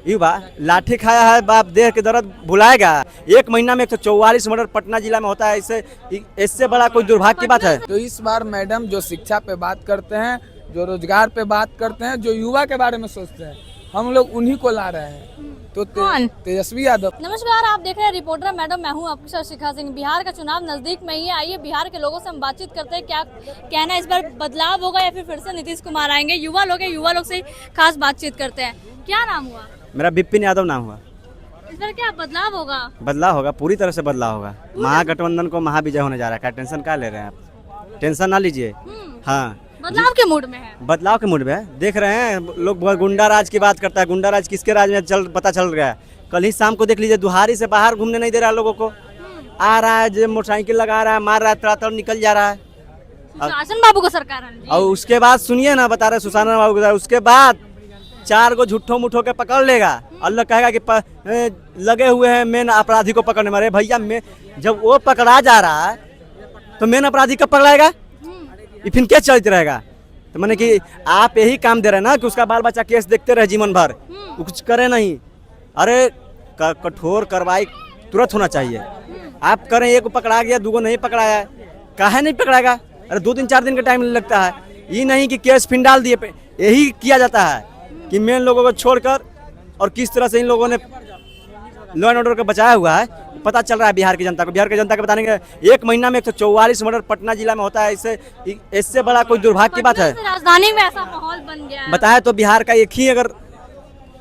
युवा लाठी खाया है बाप देह के दर्द भुलाएगा। एक महीना में 144 मर्डर पटना जिला में होता है। इससे बड़ा कोई दुर्भाग्य की बात है? तो इस बार मैडम जो शिक्षा पे बात करते हैं, जो रोजगार पे बात करते हैं, जो युवा के बारे में सोचते हैं, हम लोग उन्हीं को ला रहे हैं। तो तेजस्वी यादव। नमस्कार, आप देख रहे हैं रिपोर्टर मैडम, मैं हूं आपके साथ शिखा सिंह। बिहार का चुनाव नजदीक में ही है। आइए बिहार के लोगों से हम बातचीत करते हैं, क्या कहना है, इस बार बदलाव होगा या फिर से नीतीश कुमार आएंगे। युवा लोग हैं, युवा लोग से खास बातचीत करते हैं। क्या नाम हुआ? मेरा विपिन यादव नाम हुआ। इस बार क्या बदलाव होगा? बदलाव होगा, पूरी तरह से बदलाव होगा। महागठबंधन को महाविजय होने जा रहा है। क्या टेंशन क्या ले रहे हैं आप? टेंशन ना लीजिए। हाँ, बदलाव के मूड में है। बदलाव के मूड में है। देख रहे हैं लोग गुंडा राज की बात करता है। गुंडा राज किसके राज में पता चल रहा है। कल ही शाम को देख लीजिए, दुहारी से बाहर घूमने नहीं दे रहा लोगों को। आ रहा है, मोटरसाइकिल लगा रहा है, मार रहा है, तड़ातड़ निकल जा रहा है। सुशासन बाबू को सरकार है। और उसके बाद सुनिए ना, बता रहे सुशासन बाबू को, उसके बाद 4 गो झूठो मुठो के पकड़ लेगा। अल्लाह कहेगा कि लगे हुए हैं मेन अपराधी को पकड़ने में। भैया जब वो पकड़ा जा रहा है तो मेन अपराधी कब पकड़ाएगा? ये फिर क्या चलते रहेगा? तो मैंने कि आप यही काम दे रहे हैं ना कि उसका बाल बच्चा केस देखते रहे जीवन भर, कुछ करे नहीं। अरे कठोर कार्रवाई तुरंत होना चाहिए। आप करें, एक को पकड़ा गया, 2 को नहीं पकड़ाया है, काहे नहीं पकड़ाएगा? अरे 2 दिन 4 दिन का टाइम लगता है। ये नहीं कि केस फिर डाल दिए। यही किया जाता है कि मेन लोगों को छोड़कर, और किस तरह से इन लोगों ने लॉ एंड ऑर्डर को बचाया हुआ है पता चल रहा है बिहार की जनता को। बिहार की जनता को बताने के एक महीना में 144 मर्डर पटना जिला में होता है। इससे बड़ा कोई दुर्भाग्य की बात है? राजधानी में ऐसा माहौल बन गया है। बताया तो बिहार का एक ही अगर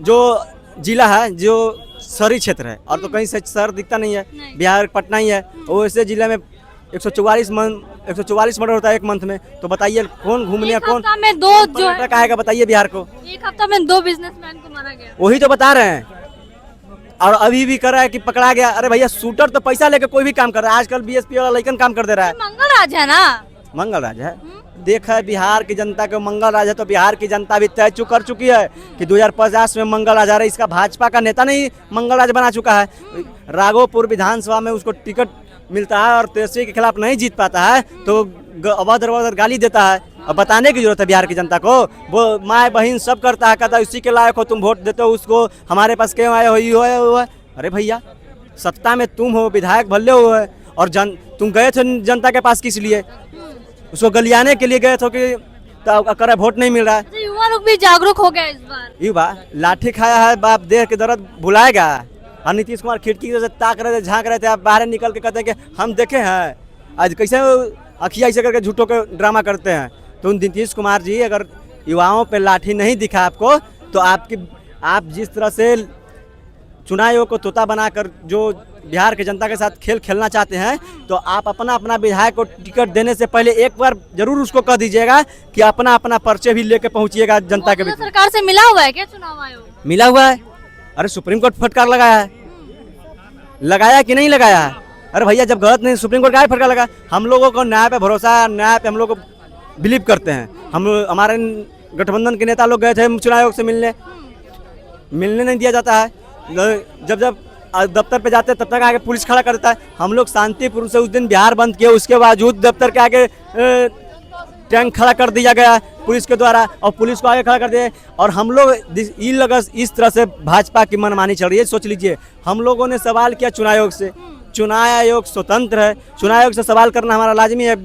जो जिला है जो शहरी क्षेत्र है, और तो कहीं से शहर दिखता नहीं है। बिहार पटना ही है। वो ऐसे जिले में 144 मर्डर होता है एक मंथ में। तो बताइए कौन घूमने, कौन में 2 जो आएगा बताइए बिहार को? एक हफ्ता में 2 बिजनेसमैन को मारा गया। वही तो बता रहे हैं। और अभी भी कर रहा है कि पकड़ा गया। अरे भैया, शूटर तो पैसा लेके कोई भी काम कर रहा है। आजकल बीएसपी वाला लइकन काम कर दे रहा है। मंगल राज है ना? मंगल राज है। देखा है बिहार की जनता को मंगल राज है, तो बिहार की जनता भी तय कर चुकी है कि 2050 में मंगल राज आ रहा है। इसका भाजपा का नेता नहीं मंगल राज बना चुका है। राघोपुर विधानसभा में उसको टिकट मिलता है और तेजस्वी के खिलाफ नहीं जीत पाता है तो अभद्र गाली देता है। अब बताने की जरूरत है बिहार की जनता को। वो माँ बहन सब करता है, कहता है उसी के लायक हो, तुम वोट देते हो उसको, हमारे पास क्यों आए हो, ये हो। अरे भैया, सत्ता में तुम हो, विधायक भले हो, और तुम गए थे जनता के पास किस लिए? उसको गलियाने के लिए गए थे कि करे वोट नहीं मिल रहा है। युवा लोग भी जागरूक हो गए इस बार। युवा लाठी खाया है बाप देह के दर्द भुलाएगा। और नीतीश कुमार खिड़की से ताक रहे थे, झांक रहे थे, आप बाहर निकल के कहते हैं कि हम देखे हैं। आज कैसे अखिया ऐसे करके झूठों के ड्रामा करते हैं। तो नीतीश कुमार जी, अगर युवाओं पे लाठी नहीं दिखा आपको, तो आप जिस तरह से चुनाव आयोग को तोता बनाकर जो बिहार की जनता के साथ खेल खेलना चाहते हैं, तो आप अपना विधायक को टिकट देने से पहले एक बार जरूर उसको कह दीजिएगा कि अपना पर्चे भी लेके पहुंचिएगा जनता के बीच। सरकार से मिला हुआ है क्या चुनाव आयोग? मिला हुआ है। अरे सुप्रीम कोर्ट फटकार लगाया है। लगाया कि नहीं लगाया है? अरे भैया, जब गलत नहीं, सुप्रीम कोर्ट का फटकार लगा। हम लोगों को न्याय पे भरोसा है, न्याय पे हम लोग बिलीव करते हैं। हमारे गठबंधन के नेता लोग गए थे चुनाव आयोग से मिलने नहीं दिया जाता है। जब दफ्तर पे जाते हैं तब तक आगे पुलिस खड़ा करता है। हम लोग शांतिपूर्ण से उस दिन बिहार बंद किए, उसके बावजूद दफ्तर के आगे टैंक खड़ा कर दिया गया पुलिस के द्वारा, और पुलिस को आगे खड़ा कर दिया। और हम लोग इस तरह से भाजपा की मनमानी चल रही है। सोच लीजिए, हम लोगों ने सवाल किया चुनाव आयोग से। चुनाव आयोग स्वतंत्र है। चुनाव आयोग से सवाल करना हमारा लाजमी है।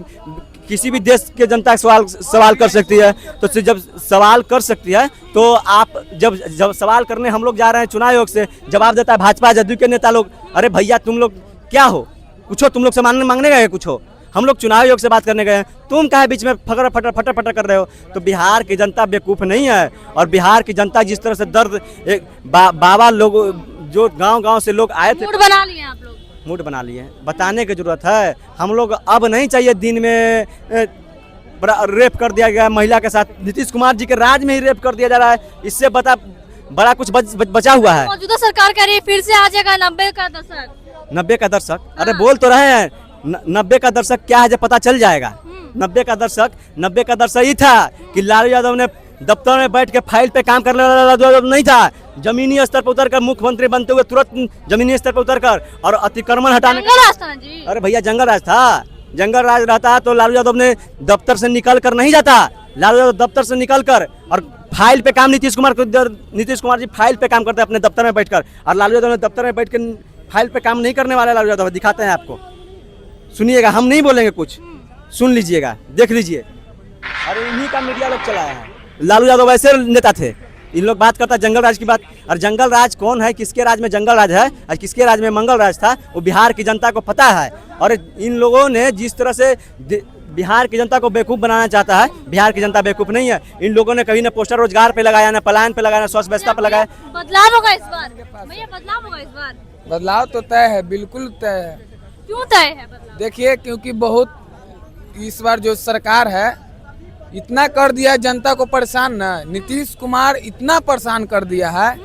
किसी भी देश के जनता सवाल कर सकती है। तो जब सवाल कर सकती है तो आप जब सवाल करने हम लोग जा रहे हैं चुनाव आयोग से, जवाब देता है भाजपा जदयू के नेता लोग। अरे भैया, तुम लोग क्या हो? कुछ हो? तुम लोग से मांगने गए कुछ हो? हम लोग चुनाव आयोग से बात करने गए हैं, तुम काहे बीच में फटर कर रहे हो? तो बिहार की जनता बेवकूफ़ नहीं है। और बिहार की जनता जिस तरह से दर्द बाबा लोग जो गांव से लोग आए थे, मूड बना लिए आप लोग। मूड बना लिए। बताने की जरूरत है। हम लोग अब नहीं चाहिए दिन में रेप कर दिया गया महिला के साथ। नीतीश कुमार जी के राज में ही रेप कर दिया जा रहा है। इससे बड़ा कुछ बचा हुआ है। मौजूदा सरकार कह रही है फिर से आ जाएगा 90 का दशक। 90 का दशक? अरे बोल तो रहे हैं 90 का दशक क्या है जब पता चल जाएगा। 90 का दशक ही था कि लालू यादव ने दफ्तर में बैठ के फाइल पे काम करने वाला नहीं था। जमीनी स्तर पर उतरकर मुख्यमंत्री बनते हुए तुरंत जमीनी स्तर पर उतरकर और अतिक्रमण हटाने का। अरे भैया, जंगल राज था। जंगल राज रहता तो लालू यादव ने दफ्तर से निकल कर नहीं जाता। लालू यादव दफ्तर से निकल कर और फाइल पे काम नीतीश कुमार जी फाइल पे काम करते हैं अपने दफ्तर में बैठकर, और लालू यादव ने दफ्तर में बैठ कर फाइल पे काम नहीं करने वाले लालू यादव दिखाते हैं आपको। सुनिएगा, हम नहीं बोलेंगे कुछ, सुन लीजिएगा, देख लीजिए। और इन्हीं का मीडिया लोग चलाया है। लालू यादव वैसे नेता थे, इन लोग बात करता है जंगल राज की बात, और जंगल राज कौन है, किसके राज में जंगल राज है और किसके राज में मंगल राज था, वो बिहार की जनता को पता है। और इन लोगों ने जिस तरह से बिहार की जनता को बेवकूफ़ बनाना चाहता है, बिहार की जनता बेवकूफ़ नहीं है। इन लोगों ने कभी ना पोस्टर रोजगार पे लगाया, ना पलायन पे लगाया, ना स्वास्थ्य व्यवस्था पे लगाया। बदलाव होगा इस बार भैया, बदलाव होगा इस बार। बदलाव तो तय है, बिल्कुल तय है। क्यों तय है बदलाव? देखिए, क्योंकि बहुत इस बार जो सरकार है इतना कर दिया है जनता को परेशान ना, नीतीश कुमार इतना परेशान कर दिया है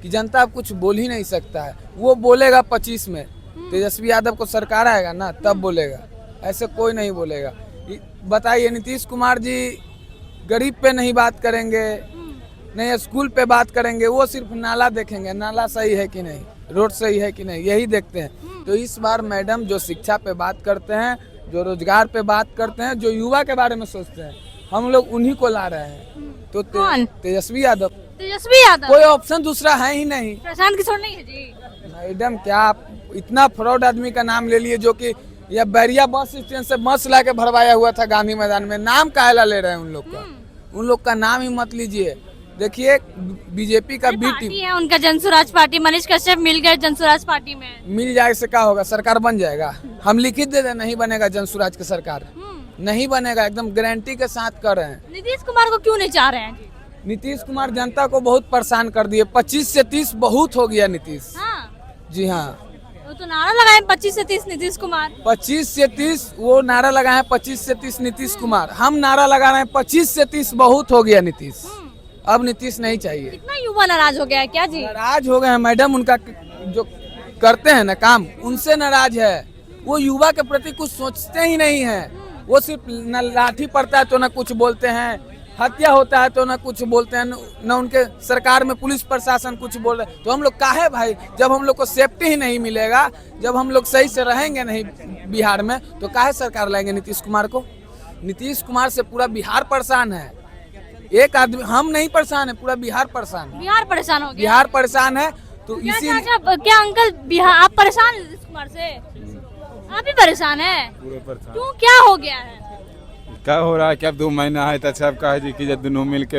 कि जनता अब कुछ बोल ही नहीं सकता है। वो बोलेगा 25 में, तेजस्वी यादव को सरकार आएगा ना तब बोलेगा, ऐसे कोई नहीं बोलेगा। बताइए, नीतीश कुमार जी गरीब पे नहीं बात करेंगे, नहीं स्कूल पे बात करेंगे, वो सिर्फ नाला देखेंगे, नाला सही है कि नहीं, रोड सही है कि नहीं, यही देखते हैं। तो इस बार मैडम जो शिक्षा पे बात करते हैं, जो रोजगार पे बात करते हैं, जो युवा के बारे में सोचते हैं, हम लोग उन्हीं को ला रहे हैं। तो तेजस्वी यादव। तेजस्वी यादव, कोई ऑप्शन दूसरा है ही नहीं। प्रशांत किशोर नहीं है जी? मैडम, क्या आप इतना फ्रॉड आदमी का नाम ले लिए, जो कि यह बैरिया बस स्टैंड से बस ला के भरवाया हुआ था गांधी मैदान में। नाम काहेला ले रहे हैं उन लोग का? उन लोग का नाम ही मत लीजिए। देखिए, बीजेपी का बी टीम है, उनका जनसुराज पार्टी, मनीष कश्यप मिल गए जनसुराज पार्टी में। मिल जाए से क्या होगा, सरकार बन जाएगा। हम लिखित दे दें, नहीं बनेगा जनसुराज की सरकार, नहीं बनेगा, एकदम गारंटी के साथ कर रहे हैं। नीतीश कुमार को क्यों नहीं चाह रहे हैं? नीतीश कुमार जनता को बहुत परेशान कर दिए। 25 से 30 बहुत हो गया नीतीश। हाँ। जी हाँ, वो तो नारा लगाए 25 से 30 नीतीश कुमार। 25 से 30 वो नारा लगाए, 25 से 30 नीतीश कुमार। हम नारा लगा रहे हैं 25 से 30 बहुत हो गया नीतीश, अब नीतीश नहीं चाहिए। कितना युवा नाराज हो गया है क्या जी? नाराज हो गए हैं मैडम, उनका जो करते हैं ना काम, उनसे नाराज है। वो युवा के प्रति कुछ सोचते ही नहीं है। वो सिर्फ न लाठी पड़ता है तो न कुछ बोलते हैं, हत्या होता है तो न कुछ बोलते हैं, न उनके सरकार में पुलिस प्रशासन कुछ बोल रहे। तो हम लोग काहे भाई, जब हम लोग को सेफ्टी ही नहीं मिलेगा, जब हम लोग सही से रहेंगे नहीं बिहार में, तो काहे सरकार लाएंगे नीतीश कुमार को? नीतीश कुमार से पूरा बिहार परेशान है। एक आदमी हम नहीं परेशान है, पूरा बिहार परेशान है। बिहार परेशान हो गया, बिहार परेशान है। तो इसी क्या अंकल बिहार आप परेशान हैं नीतीश कुमार से? आप भी परेशान है? क्यों, क्या हो गया है? क्या हो रहा है, क्या 2 महीना है तो सब कहे जी कि दोनों मिल के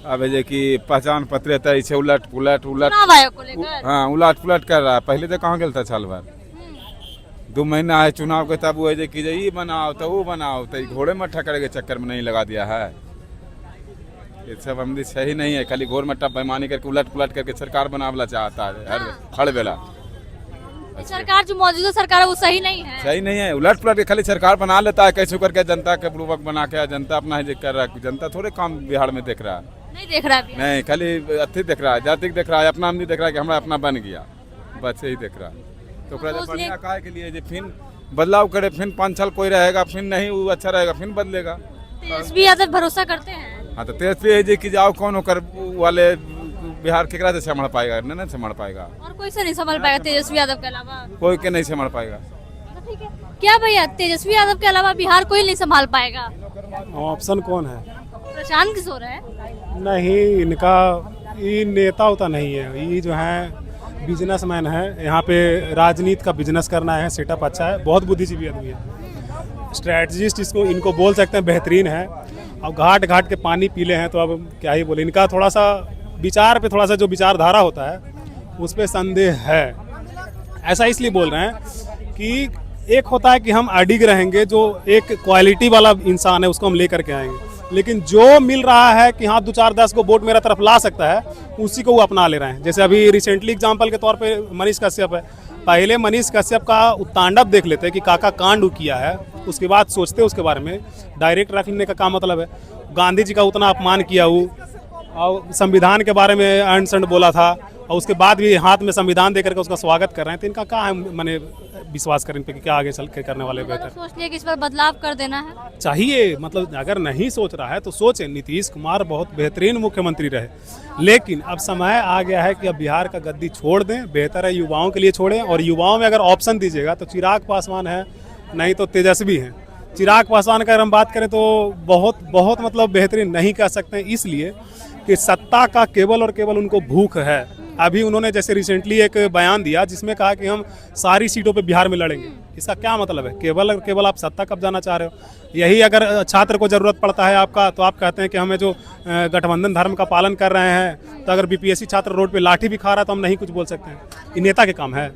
अब जे कि पहचान पत्र है इसे उलट पुलट चुनाव आयोग को लेकर। हाँ, उलट पुलट कर रहा है। पहले तो कहाँ गया साल भर, 2 महीना है चुनाव के, तब वो जे कि ये बनाओ तो वो बनाओ, तो घोड़े मट्ठा करे के चक्कर में नहीं लगा दिया है। ये सब हम सही नहीं है, खाली घोर मट्टा बेईमानी करके उलट पुलट करके सरकार बनावला चाहता है हर बेला। सरकार जो मौजूदा सरकार है वो सही नहीं है, सही नहीं है, उलट पुलट के खाली सरकार बना लेता है कैसे करके, जनता के पूर्वक बना के, जनता अपना ही कर रहा है। जनता थोड़े काम बिहार में देख रहा है, नहीं देख रहा है, नहीं, खाली अथी देख रहा है, जाति देख रहा है, अपना आदमी देख रहा है कि हमारा अपना बन गया, बस यही देख रहा है। तो बढ़िया काहे के लिए फिर बदलाव करे, फिर 5 साल कोई रहेगा, फिर नहीं वो अच्छा रहेगा, फिर बदलेगा। तेजस्वी यादव भरोसा करते हैं? हाँ, तो तेजस्वी जी की जाओ कौन होकर वाले बिहार केकरा से संभाल पाएगा? नहीं संभाल पाएगा, और कोई से नहीं संभाल पाएगा तेजस्वी यादव के अलावा, कोई के नहीं संभाल पाएगा। ठीक है, क्या भैया तेजस्वी यादव के अलावा बिहार कोई नहीं संभाल पाएगा? ऑप्शन कौन है? प्रशांत किशोर है? नहीं, इनका ये नेता होता नहीं है, ये जो है बिजनेसमैन है, यहाँ पे राजनीति का बिजनेस करना है, सेटअप अच्छा है, बहुत बुद्धिजीवी आदमी है, स्ट्रैटेजिस्ट इसको इनको बोल सकते हैं, बेहतरीन है। अब घाट घाट के पानी पीले हैं तो अब क्या ही बोले। इनका थोड़ा सा विचार पे, थोड़ा सा जो विचारधारा होता है उस पर संदेह है। ऐसा इसलिए बोल रहे हैं कि एक होता है कि हम अडिग रहेंगे, जो एक क्वालिटी वाला इंसान है उसको हम लेकर के आएंगे, लेकिन जो मिल रहा है कि हाँ 2-4-10 को वोट मेरा तरफ ला सकता है, उसी को वो अपना ले रहे हैं। जैसे अभी रिसेंटली एग्जाम्पल के तौर पे मनीष कश्यप है। पहले मनीष कश्यप का तांडव देख लेते हैं कि काका कांड किया है, उसके बाद सोचते उसके बारे में। डायरेक्ट रखने का क्या मतलब है? गांधी जी का उतना अपमान किया वो, और संविधान के बारे में एंड संड बोला था, और उसके बाद भी हाथ में संविधान देकर के उसका स्वागत कर रहे हैं। तो इनका क्या है, मैंने विश्वास करें इन पे कि क्या आगे चल के करने वाले बेहतर सोच लिया कि इस पर बदलाव कर देना है चाहिए। मतलब अगर नहीं सोच रहा है तो सोचे। नीतीश कुमार बहुत बेहतरीन मुख्यमंत्री रहे, लेकिन अब समय आ गया है कि अब बिहार का गद्दी छोड़ दें। बेहतर है युवाओं के लिए छोड़ें, और युवाओं में अगर ऑप्शन दीजिएगा तो चिराग पासवान है, नहीं तो तेजस्वी हैं। चिराग पासवान का अगर हम बात करें तो बहुत बहुत मतलब बेहतरीन नहीं कह सकते हैं, इसलिए कि सत्ता का केवल और केवल उनको भूख है। अभी उन्होंने जैसे रिसेंटली एक बयान दिया जिसमें कहा कि हम सारी सीटों पे बिहार में लड़ेंगे। इसका क्या मतलब है? केवल और केवल आप सत्ता कब जाना चाह रहे हो? यही अगर छात्र को ज़रूरत पड़ता है आपका, तो आप कहते हैं कि हमें जो गठबंधन धर्म का पालन कर रहे हैं, तो अगर बीपीएससी छात्र रोड पे लाठी भी खा रहा है तो हम नहीं कुछ बोल सकते हैं। ये नेता के काम है।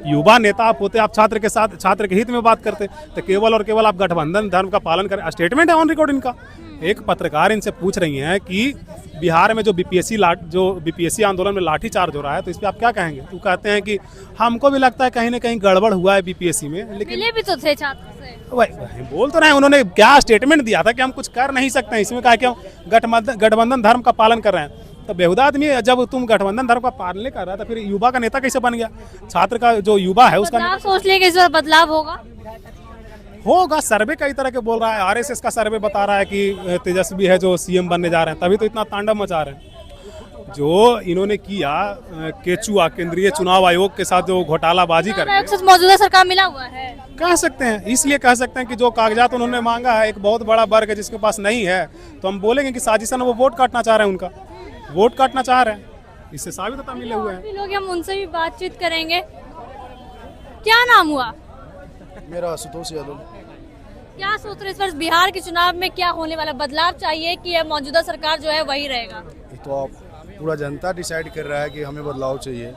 युवा नेता आप होते, आप छात्र के साथ छात्र के हित में बात करते, तो केवल और केवल आप गठबंधन धर्म का पालन करें। स्टेटमेंट है ऑन रिकॉर्ड इनका। एक पत्रकार इनसे पूछ रही हैं कि बिहार में जो बीपीएससी आंदोलन में लाठीचार्ज हो रहा है, तो इस पर आप क्या कहेंगे? तो कहते हैं कि हमको भी लगता है कहीं ना कहीं गड़बड़ हुआ है बीपीएससी में, लेकिन मिले भी तो थे छात्र से। वही बोल तो रहे हैं। उन्होंने क्या स्टेटमेंट दिया था कि हम कुछ कर नहीं सकते हैं, इसमें कहा कि हम गठबंधन धर्म का पालन कर रहे हैं। तो बेहुदा आदमी, जब तुम गठबंधन धर्म का पालन कर रहा था, फिर युवा का नेता कैसे बन गया? छात्र का जो युवा है उसका बदलाव सोच लेंगे, इस बार बदलाव होगा। सर्वे कई तरह के बोल रहा है। आरएसएस का सर्वे बता रहा है कि तेजस्वी है जो सीएम बनने जा रहे हैं, तभी तो इतना तांडव मचा रहे हैं। जो इन्होंने किया केचुआ, केंद्रीय चुनाव आयोग के साथ जो घोटालाबाजी कर आयोग से मौजूदा सरकार मिला हुआ है, कह सकते हैं। इसलिए कह सकते हैं कि जो कागजात उन्होंने मांगा है, एक बहुत बड़ा वर्ग है जिसके पास नहीं है, तो हम बोलेंगे कि साजिशन वो वोट काटना चाह रहे हैं, उनका वोट काटना चाह रहे हैं। इससे साबित होता मिले हुए हैं। लोग हम उनसे भी बातचीत करेंगे। क्या नाम हुआ? मेरा आशुतोष यादव। क्या सोच रहे इस बार बिहार के चुनाव में क्या होने वाला? बदलाव चाहिए कि यह मौजूदा सरकार जो है वही रहेगा? ये तो आप पूरा जनता डिसाइड कर रहा है कि हमें बदलाव चाहिए,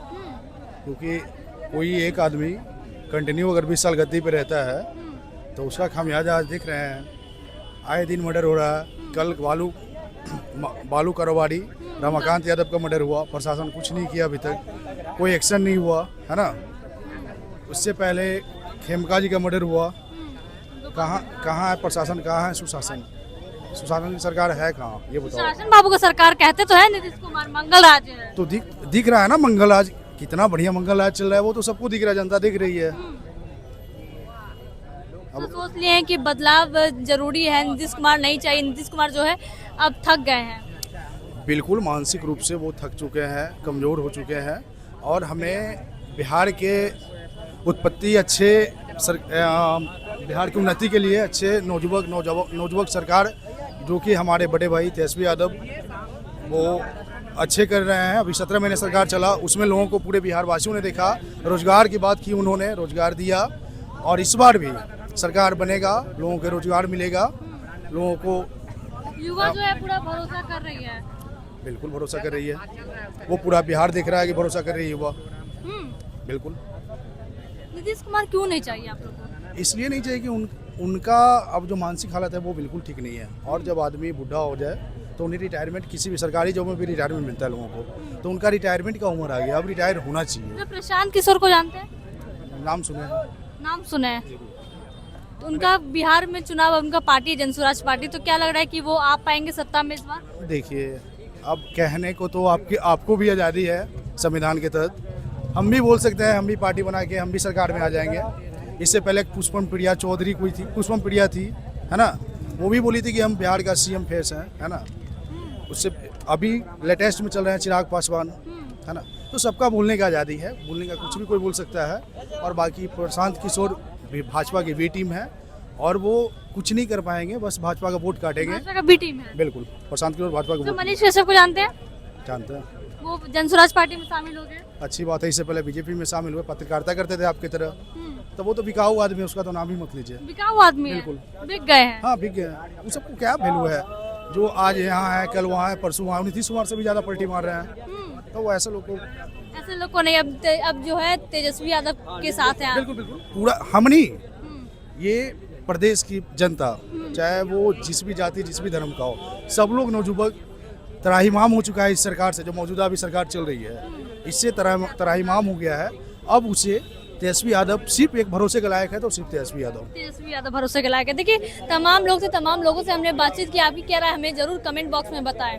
क्योंकि कोई एक आदमी कंटिन्यू अगर 20 साल गद्दी पे रहता है तो उसका खामियाजा आज दिख रहे हैं। आए दिन मर्डर हो रहा है। कल बालू कारोबारी रमाकांत यादव का मर्डर हुआ, प्रशासन कुछ नहीं किया अभी तक, कोई एक्शन नहीं हुआ है ना। उससे पहले खेमका जी का मर्डर हुआ। कहाँ है प्रशासन, कहाँ है सुशासन? सुशासन की सरकार है कहाँ, ये बताओ। शासन बाबू का सरकार कहते तो है नीतीश कुमार, मंगल राज है। तो दिख रहा है ना मंगल राज, कितना बढ़िया मंगल राज चल रहा है, वो तो सबको दिख रहा है, जनता दिख रही है। तो सोच लिए हैं कि बदलाव जरूरी है, नीतीश कुमार नहीं चाहिए, नीतीश कुमार जो है अब थक गए हैं। बिल्कुल मानसिक रूप से वो थक चुके हैं, कमज़ोर हो चुके हैं। और हमें बिहार के उत्पत्ति अच्छे बिहार की उन्नति के लिए अच्छे नौजुवक सरकार, जो कि हमारे बड़े भाई तेजस्वी यादव वो अच्छे कर रहे हैं। अभी 17 महीने सरकार चला, उसमें लोगों को, पूरे बिहार वासियों ने देखा, रोजगार की बात की, उन्होंने रोजगार दिया। और इस बार भी सरकार बनेगा, लोगों को रोजगार मिलेगा, लोगों को। युवा जो है पूरा भरोसा कर रही है। बिल्कुल भरोसा कर रही है, वो पूरा बिहार देख रहा है कि भरोसा कर रही है युवा। बिल्कुल। नीतीश कुमार क्यों नहीं चाहिए आप लोगों को? इसलिए नहीं चाहिए कि उनका अब जो मानसिक हालत है वो बिल्कुल ठीक नहीं है। और जब आदमी बूढ़ा हो जाए तो उन्हें रिटायरमेंट, किसी भी सरकारी जॉब में भी रिटायरमेंट मिलता है लोगों को, तो उनका रिटायरमेंट का उम्र आ गया, अब रिटायर होना चाहिए। तो प्रशांत किशोर को जानते हैं? नाम सुने हैं? नाम सुना है। तो उनका बिहार में चुनाव, उनका पार्टी जनसुराज पार्टी, तो क्या लग रहा है कि वो आ पाएंगे सत्ता में इस बार? देखिए, अब कहने को तो आपको भी आज़ादी है संविधान के तहत, हम भी बोल सकते हैं, हम भी पार्टी बना के हम भी सरकार में आ जाएंगे। इससे पहले पुष्पम प्रिया चौधरी कोई थी, पुष्पम प्रिया थी, है ना, वो भी बोली थी कि हम बिहार का सीएम फेस हैं, है ना। उससे अभी लेटेस्ट में चल रहे हैं चिराग पासवान, है ना। तो सबका बोलने का आज़ादी है, बोलने का कुछ भी कोई बोल सकता है। और बाकी प्रशांत किशोर भी भाजपा की बी टीम है, और वो कुछ नहीं कर पाएंगे, बस भाजपा का वोट काटेंगे। भाजपा का बी टीम है। बिल्कुल, प्रशांत किशोर भाजपा का तो वोट मनीष कश्यप को जानते हैं? जानते हैं, वो जनसुराज पार्टी में शामिल हो गए। अच्छी बात है। इससे पहले बीजेपी में शामिल हुए, पत्रकारिता करते थे आपकी तरह, तो वो तो बिकाऊ आदमी है, उसका तो नाम ही मत लीजिए। बिकाऊ आदमी है, बिल्कुल बिक गए हैं। हाँ, बिक गए। उन सबको क्या वैल्यू है? जो आज यहाँ है, कल वहाँ है, परसों वहाँ, नीतीश कुमार से भी ज़्यादा पलटी मार रहे हैं। तो वो ऐसे लोग को नहीं, अब जो है तेजस्वी यादव के साथ है। बिल्कुल बिल्कुल, पूरा हम नहीं, ये प्रदेश की जनता, चाहे वो जिस भी जाति, जिस भी धर्म का हो, सब लोग नौजुवक तराहीमाम हो चुका है इस सरकार से, जो मौजूदा अभी सरकार चल रही है, इससे तराहीमाम हो गया है। अब उसे तेजस्वी यादव सिर्फ एक भरोसे के लायक है, तो सिर्फ तेजस्वी यादव भरोसे के लायक है। देखिए, तमाम लोग से, तमाम लोगों से हमने बातचीत की। आपकी क्या राय हमें जरूर कमेंट बॉक्स में बताएं।